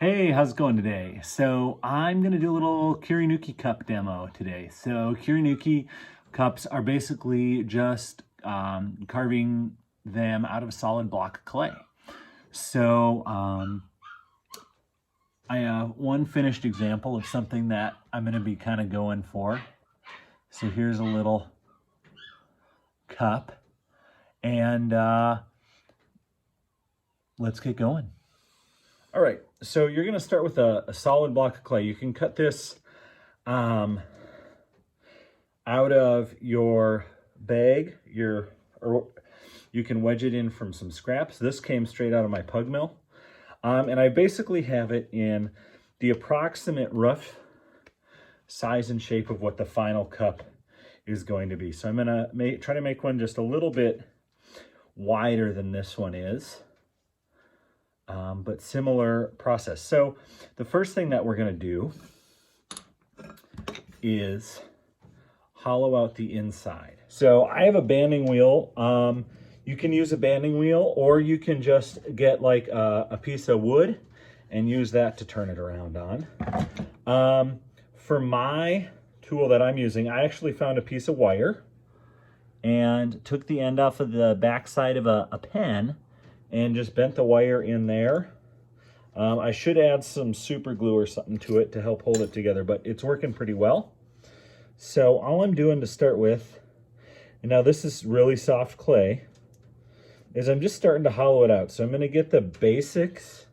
Hey, how's it going today? So I'm going to do a little Kurinuki cup demo today. So Kurinuki cups are basically just carving them out of a solid block of clay. So I have one finished example of something that I'm going to be kind of going for. So here's a little cup, and let's get going. All right, so you're going to start with a solid block of clay. You can cut this out of your bag, or you can wedge it in from some scraps. This came straight out of my pug mill. And I basically have it in the approximate rough size and shape of what the final cup is going to be. So I'm gonna try to make one just a little bit wider than this one is. But similar process. So the first thing that we're going to do is hollow out the inside. So I have a banding wheel. You can use a banding wheel, or you can just get like a piece of wood and use that to turn it around on. For my tool that I'm using, I actually found a piece of wire and took the end off of the back side of a pen and just bent the wire in there. I should add some super glue or something to it to help hold it together, but it's working pretty well. So all I'm doing to start with, and now this is really soft clay, is I'm just starting to hollow it out. So I'm going to get the basics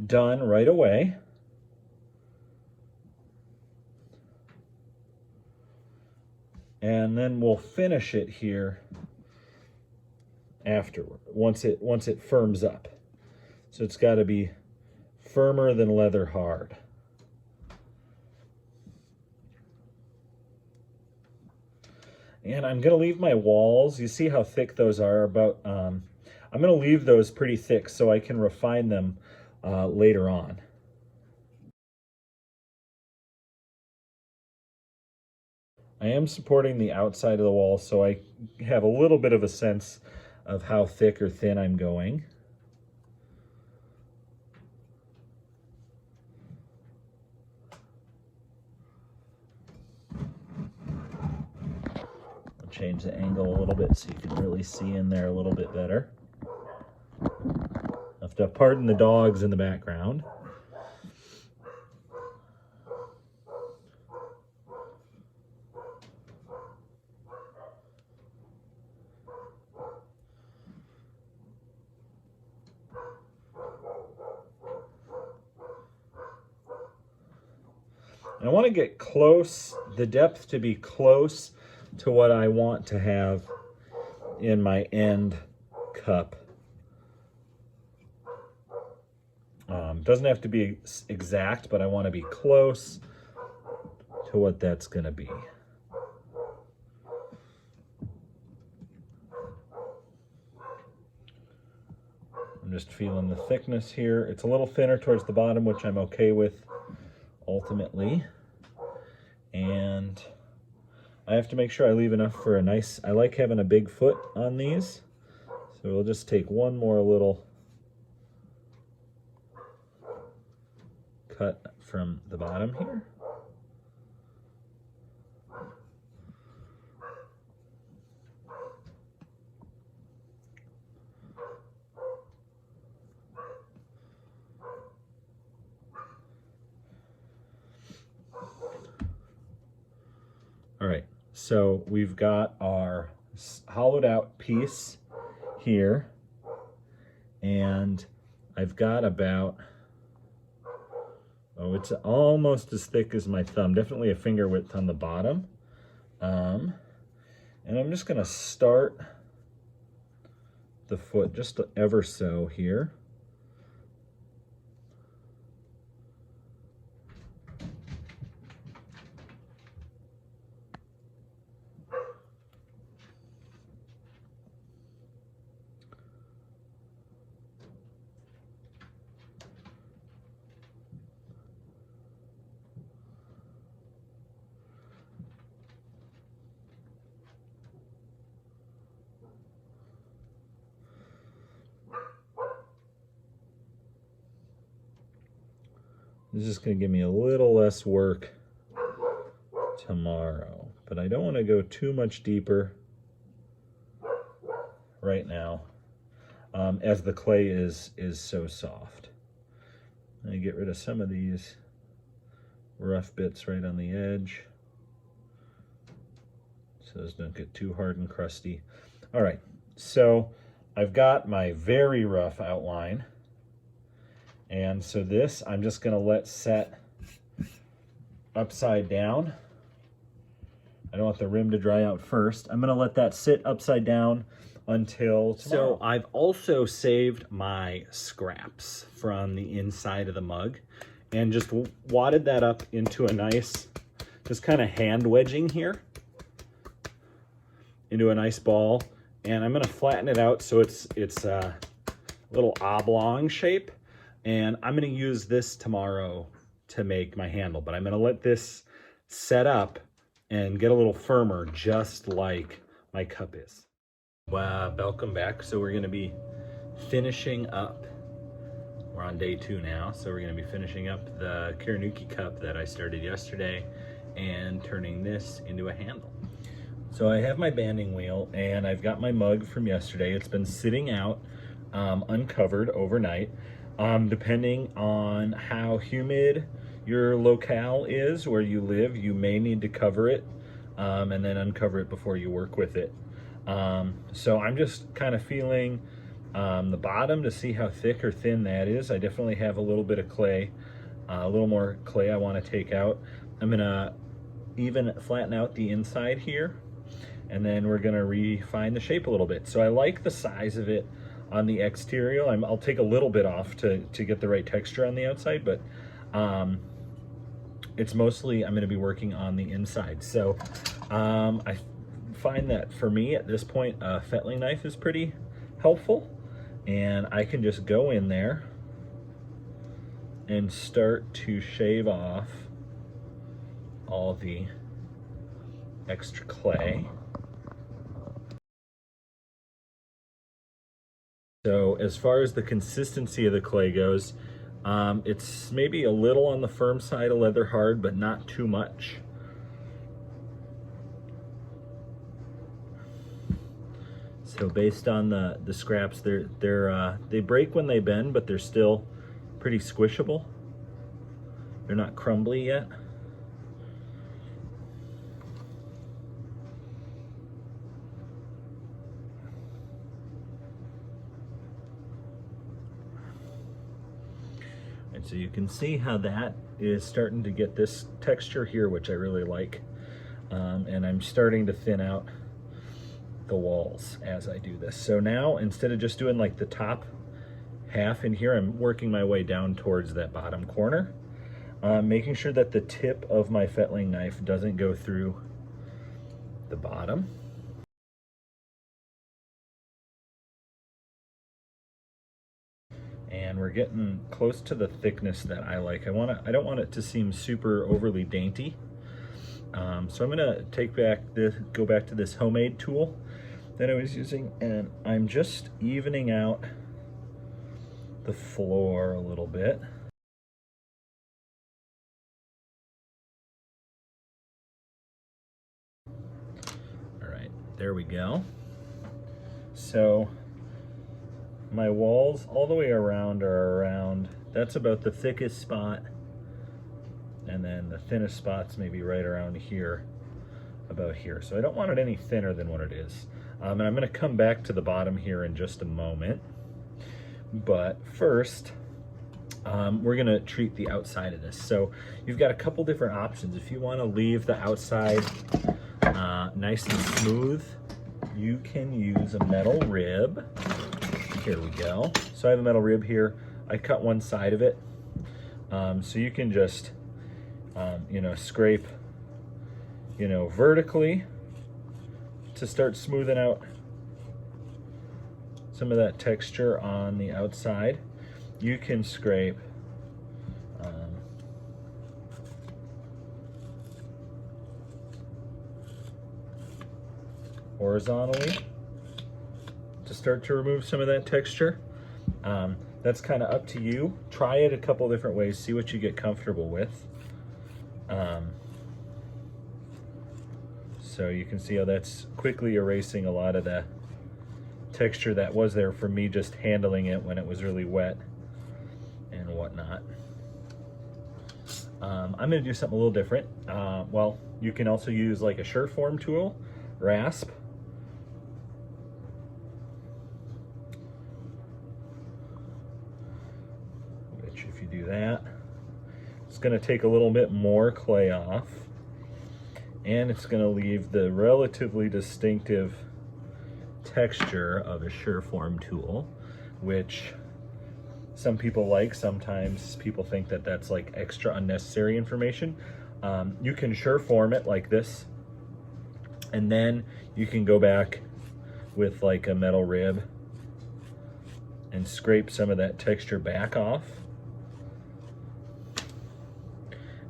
done right away. And then we'll finish it here afterward, once it firms up. So it's got to be firmer than leather hard. And I'm going to leave my walls, you see how thick those are, about I'm going to leave those pretty thick so I can refine them later on. I am supporting the outside of the wall, so I have a little bit of a sense of how thick or thin I'm going. I'll change the angle a little bit so you can really see in there a little bit better. I have to pardon the dogs in the background. I want to get close, the depth to be close to what I want to have in my end cup. Doesn't have to be exact, but I want to be close to what that's going to be. I'm just feeling the thickness here. It's a little thinner towards the bottom, which I'm okay with ultimately. And I have to make sure I leave enough for a nice, I like having a big foot on these. So we'll just take one more little cut from the bottom here. All right, so we've got our hollowed out piece here, and I've got about, oh, it's almost as thick as my thumb, definitely a finger width on the bottom. And I'm just gonna start the foot just ever so here. This is just going to give me a little less work tomorrow, but I don't want to go too much deeper right now, as the clay is so soft. I get rid of some of these rough bits right on the edge so those don't get too hard and crusty. All right, so I've got my very rough outline, and so this I'm just going to let set upside down. I don't want the rim to dry out first. I'm going to let that sit upside down until tomorrow. So I've also saved my scraps from the inside of the mug and just wadded that up into a nice, just kind of hand wedging here into a nice ball. And I'm going to flatten it out so it's a little oblong shape. And I'm going to use this tomorrow to make my handle, but I'm going to let this set up and get a little firmer, just like my cup is. Welcome back. So we're going to be finishing up. We're on day 2 now, so we're going to be finishing up the Kurinuki cup that I started yesterday and turning this into a handle. So I have my banding wheel and I've got my mug from yesterday. It's been sitting out uncovered overnight. Depending on how humid your locale is where you live, you may need to cover it and then uncover it before you work with it. So I'm just kind of feeling the bottom to see how thick or thin that is. I definitely have a little bit of clay, a little more clay I want to take out. I'm gonna even flatten out the inside here, and then we're gonna refine the shape a little bit. So I like the size of it on the exterior. I'll take a little bit off to get the right texture on the outside, but it's mostly I'm gonna be working on the inside. So I find that for me at this point, a fettling knife is pretty helpful, and I can just go in there and start to shave off all the extra clay. So as far as the consistency of the clay goes, it's maybe a little on the firm side of leather hard, but not too much. So based on the scraps, they break when they bend, but they're still pretty squishable. They're not crumbly yet. And so you can see how that is starting to get this texture here, which I really like. And I'm starting to thin out the walls as I do this. So now, instead of just doing like the top half in here, I'm working my way down towards that bottom corner, making sure that the tip of my fettling knife doesn't go through the bottom. And we're getting close to the thickness that I like. I don't want it to seem super overly dainty. So I'm gonna go back to this homemade tool that I was using, and I'm just evening out the floor a little bit. All right, there we go. So my walls all the way around are around, that's about the thickest spot, and then the thinnest spots maybe right around here, about here. So I don't want it any thinner than what it is. And I'm gonna come back to the bottom here in just a moment. But first, we're gonna treat the outside of this. So you've got a couple different options. If you wanna leave the outside nice and smooth, you can use a metal rib. Here we go. So I have a metal rib here. I cut one side of it. So you can just, scrape, vertically to start smoothing out some of that texture on the outside. You can scrape horizontally to start to remove some of that texture. that's kind of up to you. Try it a couple different ways, see what you get comfortable with. So you can see how that's quickly erasing a lot of the texture that was there for me just handling it when it was really wet and whatnot. I'm going to do something a little different. Well, you can also use like a Sureform tool, rasp. Which if you do that, it's going to take a little bit more clay off, and it's going to leave the relatively distinctive texture of a Sureform tool, which some people like. Sometimes people think that that's like extra unnecessary information. You can Sureform it like this, and then you can go back with like a metal rib and scrape some of that texture back off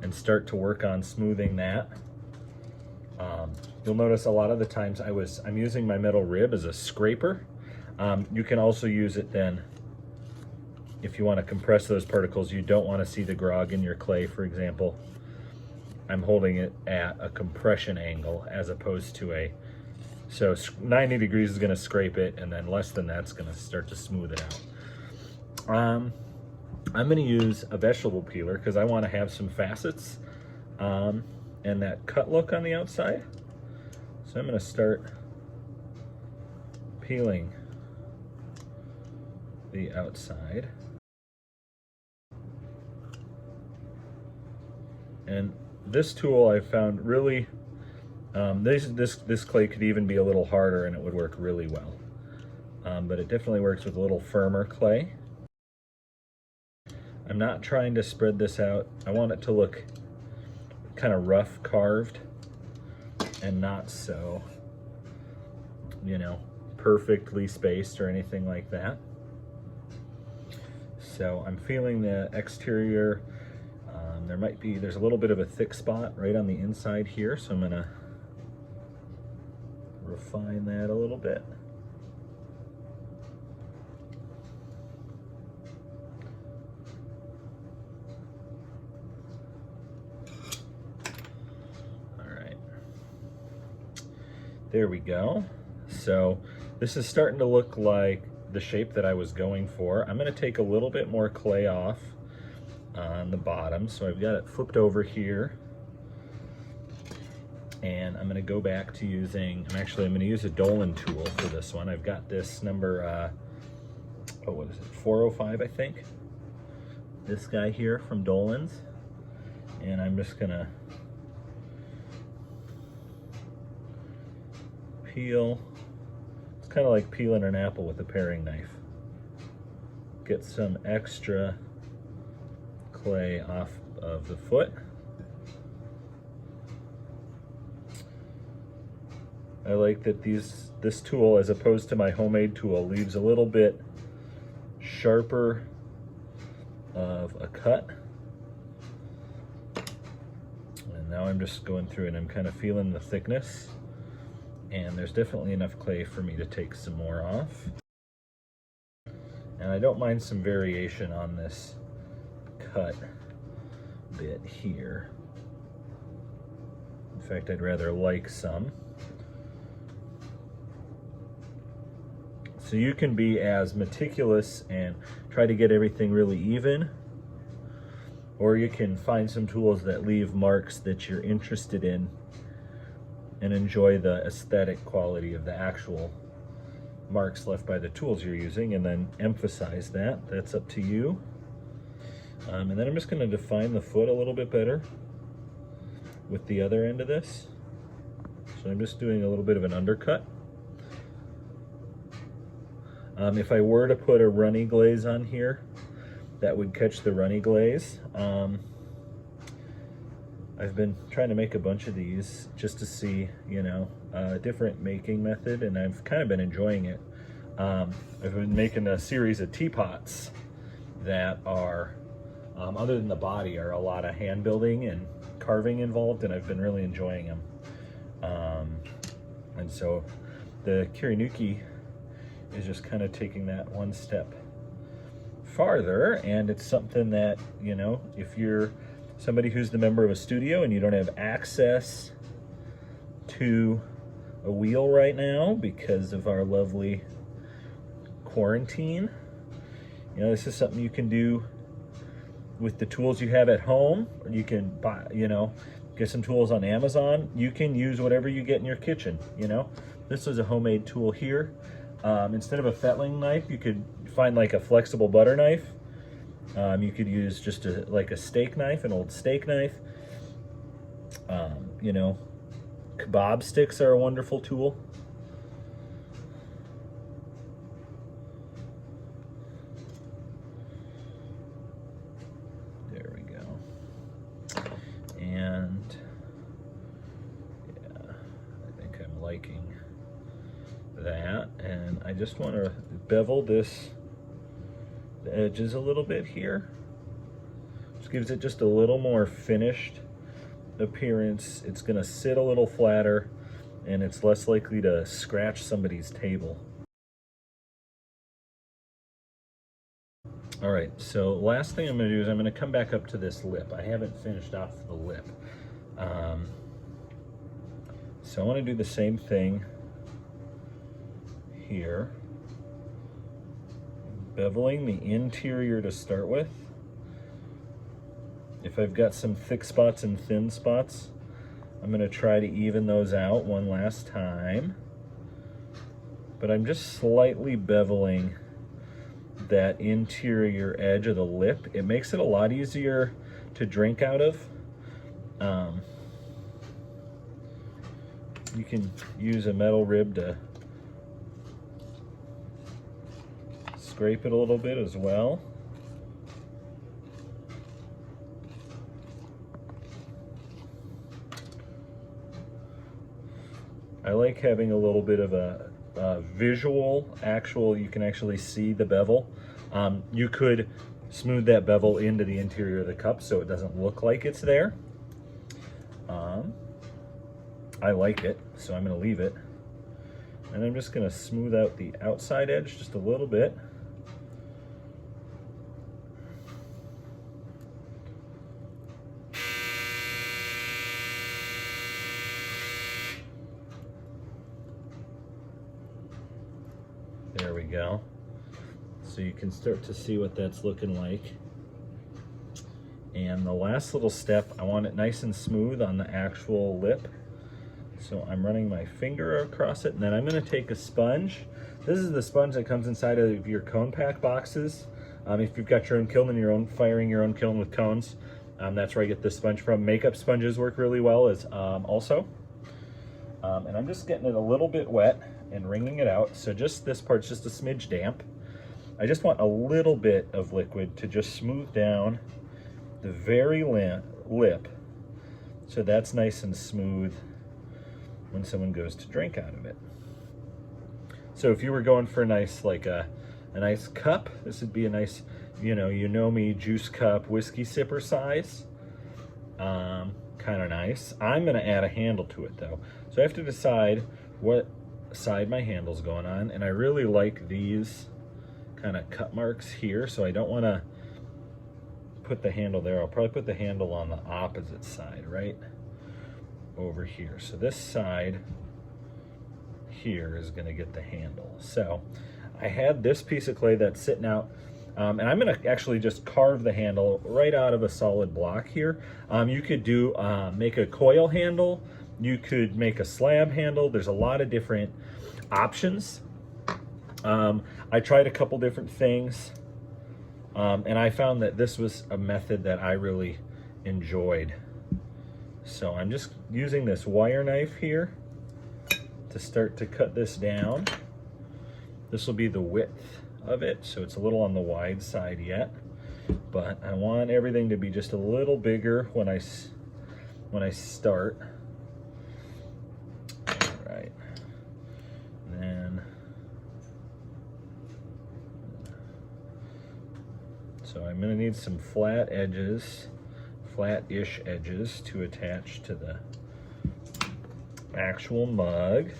and start to work on smoothing that. You'll notice a lot of the times I'm using my metal rib as a scraper. You can also use it then if you want to compress those particles. You don't want to see the grog in your clay, for example. I'm holding it at a compression angle as opposed to so 90 degrees is going to scrape it, and then less than that's going to start to smooth it out. I'm going to use a vegetable peeler because I want to have some facets and that cut look on the outside. So I'm going to start peeling the outside. And this tool I found really, this clay could even be a little harder and it would work really well. But it definitely works with a little firmer clay. I'm not trying to spread this out. I want it to look kind of rough carved and not so, you know, perfectly spaced or anything like that. So I'm feeling the exterior. There's a little bit of a thick spot right on the inside here, so I'm gonna refine that a little bit. All right, there we go. So this is starting to look like the shape that I was going for. I'm gonna take a little bit more clay off on the bottom. So I've got it flipped over here, and I'm gonna go back to using, I'm gonna use a Dolan tool for this one. I've got this number, what is it, 405, I think. This guy here from Dolan's. And I'm just gonna peel. It's kind of like peeling an apple with a paring knife. Get some extra clay off of the foot. I like that this tool, as opposed to my homemade tool, leaves a little bit sharper of a cut. And now I'm just going through and I'm kind of feeling the thickness. And there's definitely enough clay for me to take some more off. And I don't mind some variation on this cut bit here. In fact, I'd rather like some. So you can be as meticulous and try to get everything really even, or you can find some tools that leave marks that you're interested in and enjoy the aesthetic quality of the actual marks left by the tools you're using, and then emphasize that. That's up to you. And then I'm just going to define the foot a little bit better with the other end of this. So I'm just doing a little bit of an undercut. If I were to put a runny glaze on here, that would catch the runny glaze. I've been trying to make a bunch of these just to see, you know, a different making method, and I've kind of been enjoying it. I've been making a series of teapots that are, other than the body, are a lot of hand building and carving involved, and I've been really enjoying them. And so the Kurinuki is just kind of taking that one step farther, and it's something that, you know, if you're somebody who's the member of a studio and you don't have access to a wheel right now because of our lovely quarantine, you know, this is something you can do with the tools you have at home, or you can buy, you know, get some tools on Amazon. You can use whatever you get in your kitchen, you know. This is a homemade tool here. Instead of a fettling knife, you could find like a flexible butter knife. You could use just like a steak knife, an old steak knife. You know, kebab sticks are a wonderful tool. There we go. And yeah, I think I'm liking that. And I just want to bevel the edges a little bit here. Just gives it just a little more finished appearance. It's going to sit a little flatter, and it's less likely to scratch somebody's table. All right, so last thing I'm going to do is I'm going to come back up to this lip. I haven't finished off the lip. So I want to do the same thing here. Beveling the interior to start with. If I've got some thick spots and thin spots, I'm going to try to even those out one last time. But I'm just slightly beveling that interior edge of the lip. It makes it a lot easier to drink out of. You can use a metal rib to scrape it a little bit as well. I like having a little bit of a visual, you can actually see the bevel. You could smooth that bevel into the interior of the cup so it doesn't look like it's there. I like it, so I'm going to leave it. And I'm just going to smooth out the outside edge just a little bit. There we go. So you can start to see what that's looking like. And the last little step, I want it nice and smooth on the actual lip. So I'm running my finger across it, and then I'm going to take a sponge. This is the sponge that comes inside of your cone pack boxes. If you've got your own kiln and you're firing your own kiln with cones, that's where I get this sponge from. Makeup sponges work really well as also. And I'm just getting it a little bit wet and wringing it out. So just this part's just a smidge damp. I just want a little bit of liquid to just smooth down the very lip, so that's nice and smooth when someone goes to drink out of it. So if you were going for a nice, like a nice cup, this would be a nice, you know me, juice cup, whiskey sipper size. Kind of nice. I'm gonna add a handle to it though. So I have to decide what side my handle's going on, and I really like these kind of cut marks here, so I don't want to put the handle there. I'll probably put the handle on the opposite side, right over here. So this side here is going to get the handle. So I had this piece of clay that's sitting out, and I'm going to actually just carve the handle right out of a solid block here. You could do make a coil handle, you could make a slab handle. There's a lot of different options. I tried a couple different things, and I found that this was a method that I really enjoyed. So I'm just using this wire knife here to start to cut this down. This will be the width of it, so it's a little on the wide side yet, but I want everything to be just a little bigger when I start. All right, and then so I'm going to need some flat edges, flat-ish edges to attach to the actual mug.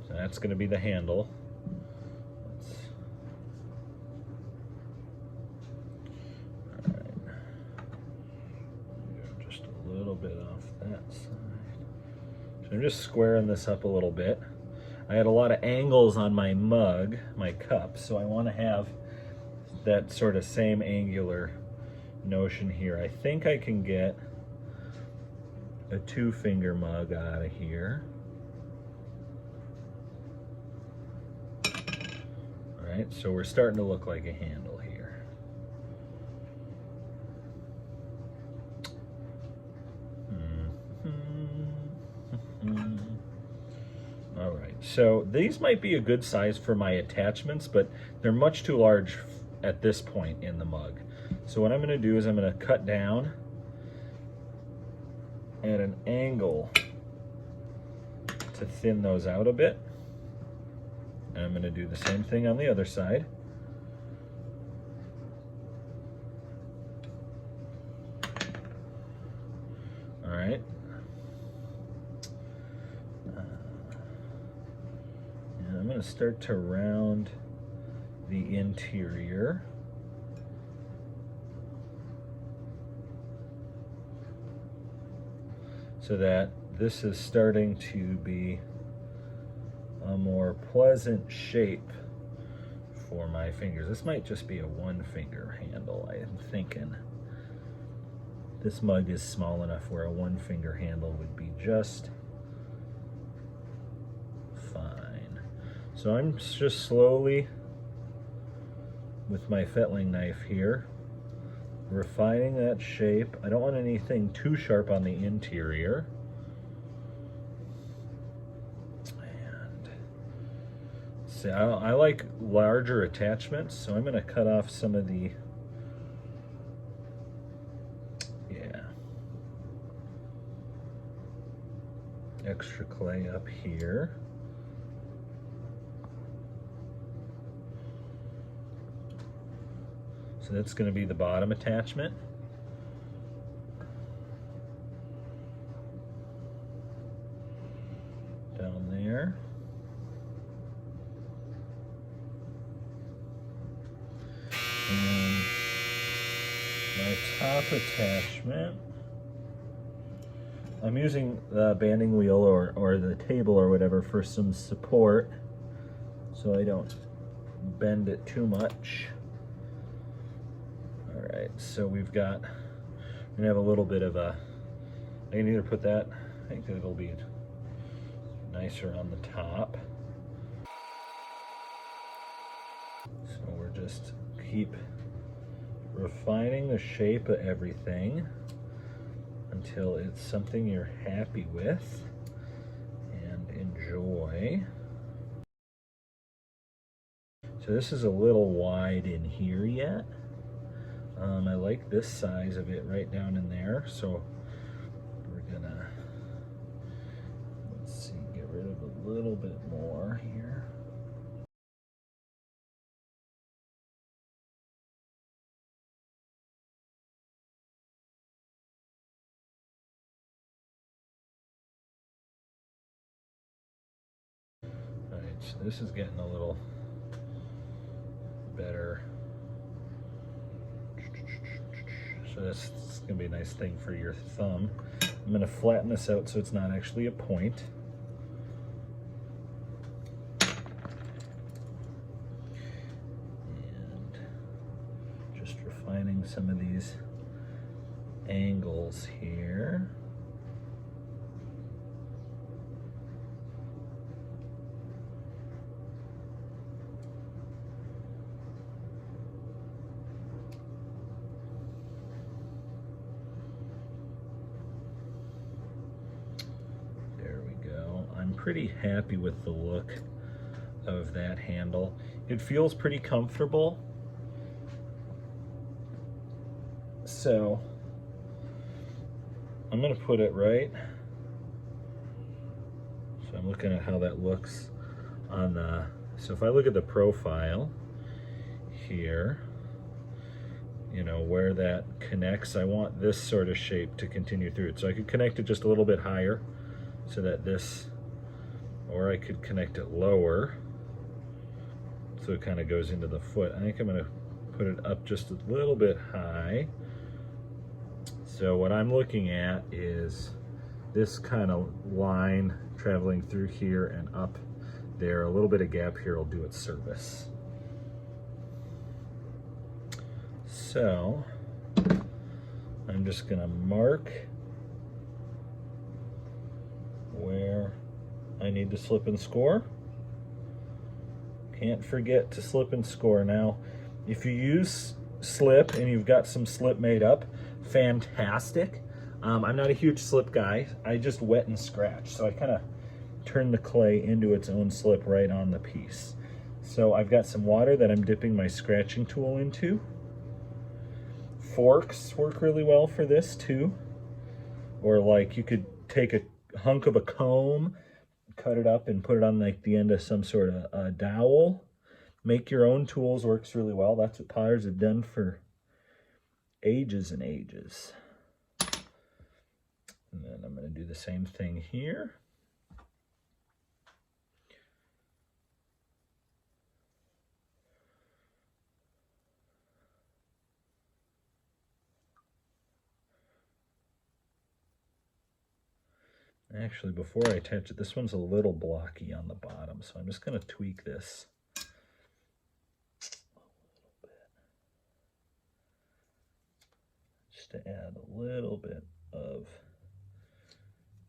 So that's going to be the handle. All right. Just a little bit off that side. So I'm just squaring this up a little bit. I had a lot of angles on my mug, my cup, so I want to have that sort of same angular notion here. I think I can get a 2-finger mug out of here. All right, so we're starting to look like a handle here. All right, so these might be a good size for my attachments, but they're much too large at this point in the mug. So what I'm gonna do is I'm gonna cut down at an angle to thin those out a bit. And I'm gonna do the same thing on the other side. All right. And I'm gonna start to round the interior. So that this is starting to be a more pleasant shape for my fingers. This might just be a 1-finger handle, I'm thinking. This mug is small enough where a 1-finger handle would be just fine. So I'm just slowly, with my fettling knife here, refining that shape. I don't want anything too sharp on the interior. And see, I like larger attachments, so I'm going to cut off some of the, extra clay up here. So that's going to be the bottom attachment. Down there. And my top attachment, I'm using the banding wheel or the table or whatever for some support so I don't bend it too much. All right, so we're gonna have a little bit of a, I can either put that, I think it'll be nicer on the top. So we're just keep refining the shape of everything until it's something you're happy with and enjoy. So this is a little wide in here yet. I like this size of it right down in there, so we're gonna, let's see, get rid of a little bit more here. All right, so this is getting a little better. So this is gonna be a nice thing for your thumb. I'm gonna flatten this out so it's not actually a point. And just refining some of these angles here. Pretty happy with the look of that handle. It feels pretty comfortable. So I'm gonna put it right. So I'm looking at how that looks on the, so if I look at the profile here, you know, where that connects, I want this sort of shape to continue through it. So I could connect it just a little bit higher so that this or I could connect it lower so it kind of goes into the foot. I think I'm going to put it up just a little bit high. So what I'm looking at is this kind of line traveling through here and up there. A little bit of gap here will do its service. So I'm just going to mark where I need to slip and score. Can't forget to slip and score. Now, if you use slip and you've got some slip made up, fantastic. I'm not a huge slip guy. I just wet and scratch. So I kind of turn the clay into its own slip right on the piece. So I've got some water that I'm dipping my scratching tool into. Forks work really well for this too. Or like you could take a hunk of a comb, cut it up and put it on like the end of some sort of dowel. Make your own tools works really well. That's what potters have done for ages and ages. And then I'm going to do the same thing here. Actually, before I attach it, this one's a little blocky on the bottom, so I'm just going to tweak this a little bit, just to add a little bit of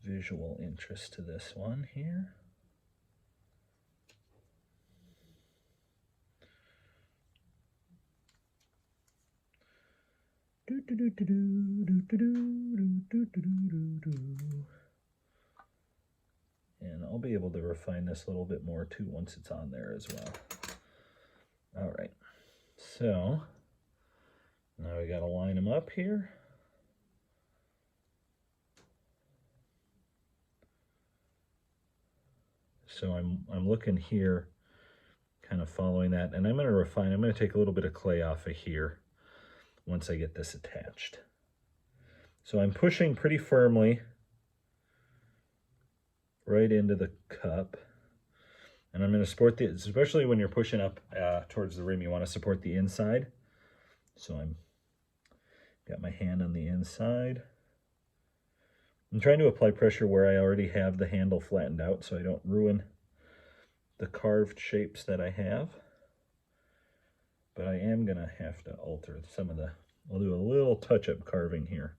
visual interest to this one here. And I'll be able to refine this a little bit more too once it's on there as well. All right, so now we got to line them up here. So I'm looking here, kind of following that, and I'm going to refine. I'm going to take a little bit of clay off of here once I get this attached. So I'm pushing pretty firmly right into the cup, and I'm going to support the, especially when you're pushing up towards the rim, you want to support the inside. So I'm got my hand on the inside. I'm trying to apply pressure where I already have the handle flattened out so I don't ruin the carved shapes that I have. But I am going to have to alter some of the, I'll do a little touch-up carving here.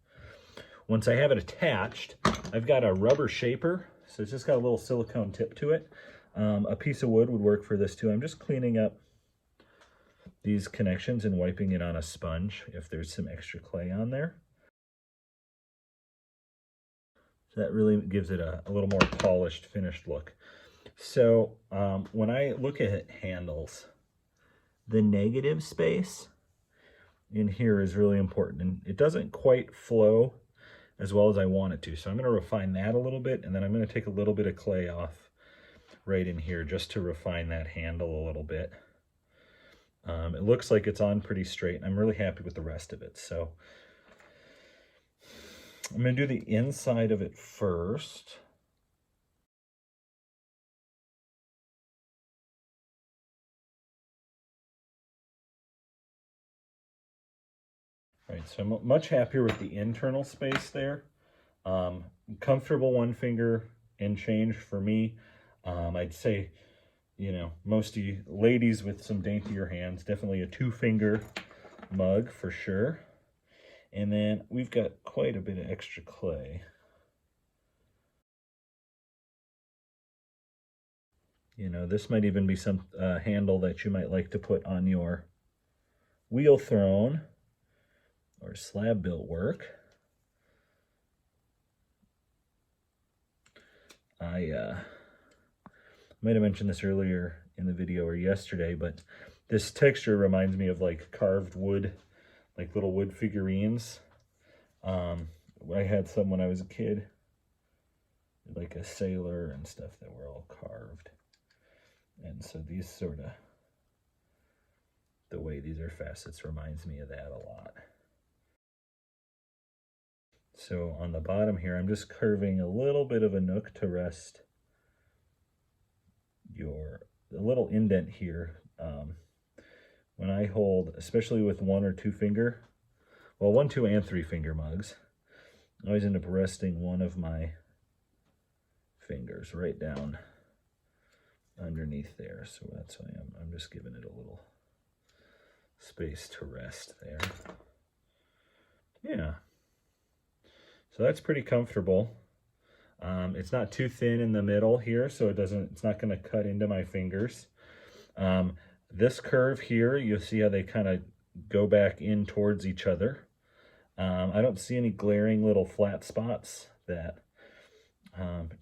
Once I have it attached, I've got a rubber shaper, so it's just got a little silicone tip to it. A piece of wood would work for this too. I'm just cleaning up these connections and wiping it on a sponge if there's some extra clay on there. So that really gives it a little more polished, finished look. So when I look at handles, the negative space in here is really important, and it doesn't quite flow as well as I want it to. So I'm going to refine that a little bit, and then I'm going to take a little bit of clay off right in here just to refine that handle a little bit. It looks like it's on pretty straight, and I'm really happy with the rest of it. So I'm going to do the inside of it first. All right, so I'm much happier with the internal space there. Comfortable one finger and change for me. I'd say, you know, most of you ladies with some daintier hands, definitely a 2-finger mug for sure. And then we've got quite a bit of extra clay. You know, this might even be some handle that you might like to put on your wheel throne or slab built work. I might have mentioned this earlier in the video or yesterday, but this texture reminds me of like carved wood, like little wood figurines. I had some when I was a kid, like a sailor and stuff that were all carved. And so these sort of, the way these are facets reminds me of that a lot. So on the bottom here, I'm just curving a little bit of a nook to rest the little indent here. When I hold, especially with 1 or 2 finger, well, 1, 2, and 3 finger mugs, I always end up resting one of my fingers right down underneath there. So that's why I'm just giving it a little space to rest there. Yeah. So that's pretty comfortable. It's not too thin in the middle here, so it's not going to cut into my fingers. This curve here, you'll see how they kind of go back in towards each other. I don't see any glaring little flat spots that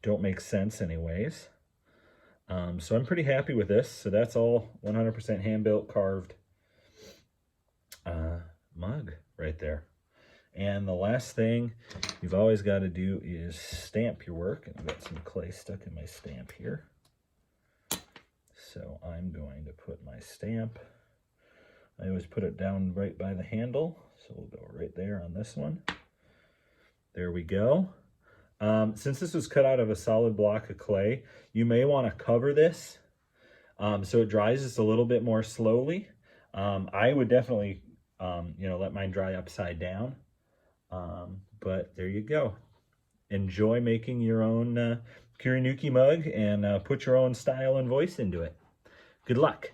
don't make sense anyways. So I'm pretty happy with this. So that's all 100% hand-built, carved mug right there. And the last thing you've always got to do is stamp your work. And I've got some clay stuck in my stamp here. So I'm going to put my stamp. I always put it down right by the handle. So we'll go right there on this one. There we go. Since this was cut out of a solid block of clay, you may want to cover this so it dries just a little bit more slowly. I would definitely, let mine dry upside down. But there you go. Enjoy making your own Kurinuki mug and put your own style and voice into it. Good luck.